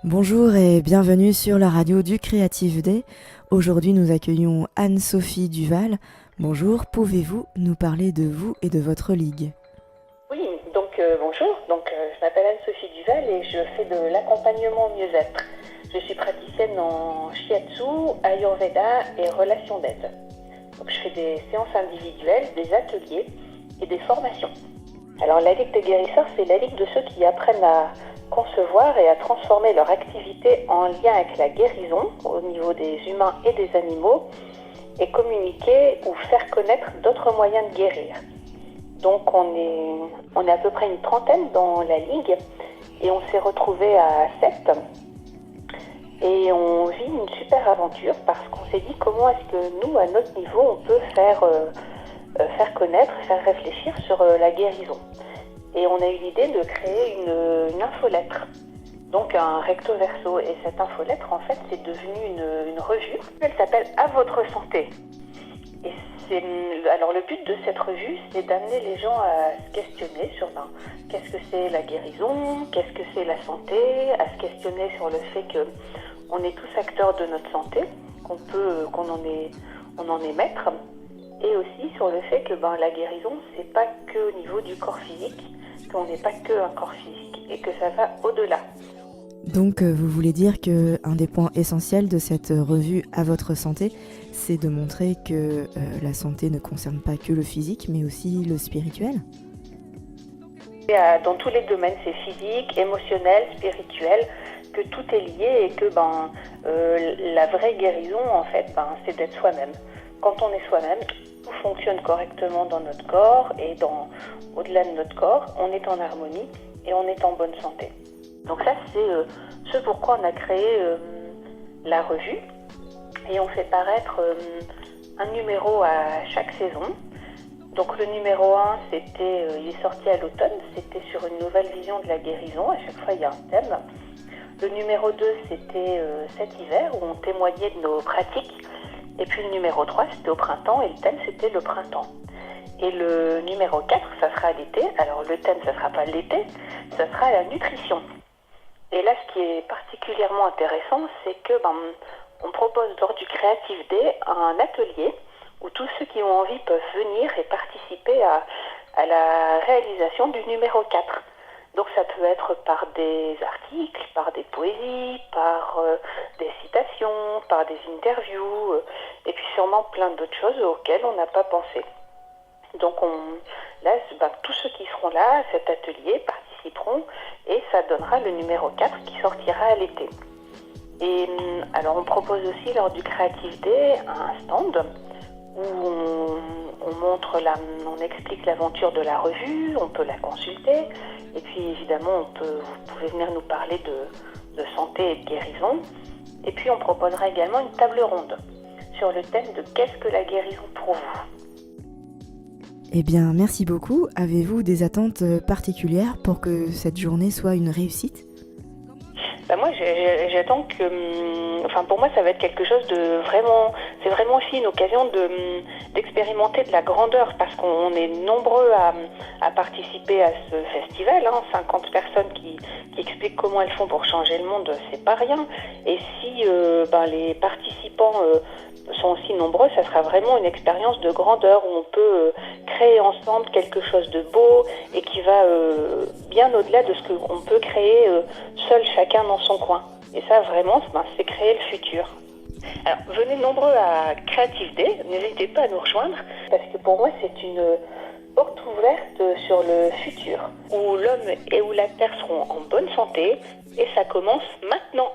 Bonjour et bienvenue sur la radio du Creative Day. Aujourd'hui, nous accueillons Anne-Sophie Duval. Bonjour, pouvez-vous nous parler de vous et de votre ligue? Oui, bonjour, je m'appelle Anne-Sophie Duval et je fais de l'accompagnement mieux-être. Je suis praticienne en shiatsu, ayurveda et relations d'aide. Donc je fais des séances individuelles, des ateliers et des formations. Alors la Ligue des guérisseurs, c'est la ligue de ceux qui apprennent à concevoir et à transformer leur activité en lien avec la guérison au niveau des humains et des animaux et communiquer ou faire connaître d'autres moyens de guérir. Donc on est à peu près une trentaine dans la ligue et on s'est retrouvés à 7 et on vit une super aventure parce qu'on s'est dit comment est-ce que nous, à notre niveau, on peut faire connaître, faire réfléchir sur la guérison. Et on a eu l'idée de créer une infolettre, donc un recto verso. Et cette infolettre, en fait, c'est devenu une revue. Elle s'appelle À votre santé. Et alors le but de cette revue, c'est d'amener les gens à se questionner sur qu'est-ce que c'est la guérison, qu'est-ce que c'est la santé, à se questionner sur le fait qu'on est tous acteurs de notre santé, qu'on en est maître, et aussi sur le fait que la guérison, c'est pas que au niveau du corps physique, qu'on n'est pas que un corps physique et que ça va au-delà. Donc, vous voulez dire qu'un des points essentiels de cette revue À votre santé, c'est de montrer que la santé ne concerne pas que le physique, mais aussi le spirituel? Dans tous les domaines, c'est physique, émotionnel, spirituel, que tout est lié et que la vraie guérison, en fait, c'est d'être soi-même. Quand on est soi-même, tout fonctionne correctement dans notre corps et au-delà de notre corps, on est en harmonie et on est en bonne santé. Donc ça, c'est ce pourquoi on a créé la revue et on fait paraître un numéro à chaque saison. Donc le numéro 1, il est sorti à l'automne, c'était sur une nouvelle vision de la guérison, à chaque fois il y a un thème. Le numéro 2, c'était cet hiver où on témoignait de nos pratiques. Et puis le numéro 3, c'était au printemps et le thème, c'était le printemps. Et le numéro 4, ça sera l'été. Alors le thème, ça sera pas l'été, ça sera la nutrition. Et là, ce qui est particulièrement intéressant, c'est que on propose lors du Creative Day un atelier où tous ceux qui ont envie peuvent venir et participer à la réalisation du numéro 4. Donc ça peut être par des articles, par des poésies, par des citations, par des interviews, et puis sûrement plein d'autres choses auxquelles on n'a pas pensé. Donc tous ceux qui seront là à cet atelier participeront et ça donnera le numéro 4 qui sortira à l'été. Et alors on propose aussi lors du Creative Day un stand où on explique l'aventure de la revue, on peut la consulter, et puis évidemment vous pouvez venir nous parler de santé et de guérison. Et puis on proposera également une table ronde sur le thème de qu'est-ce que la guérison pour vous. Eh bien, merci beaucoup. Avez-vous des attentes particulières pour que cette journée soit une réussite? Moi, j'attends que, pour moi, ça va être quelque chose de vraiment, c'est vraiment aussi une occasion d'expérimenter de la grandeur parce qu'on est nombreux à participer à ce festival, 50 personnes qui expliquent comment elles font pour changer le monde, c'est pas rien. Et si les participants sont aussi nombreux, ça sera vraiment une expérience de grandeur où on peut créer ensemble quelque chose de beau et qui va bien au-delà de ce qu'on peut créer seul chacun dans son coin. Et ça vraiment, c'est créer le futur. Alors venez nombreux à Creative Day, n'hésitez pas à nous rejoindre parce que pour moi c'est une porte ouverte sur le futur où l'homme et où la terre seront en bonne santé et ça commence maintenant.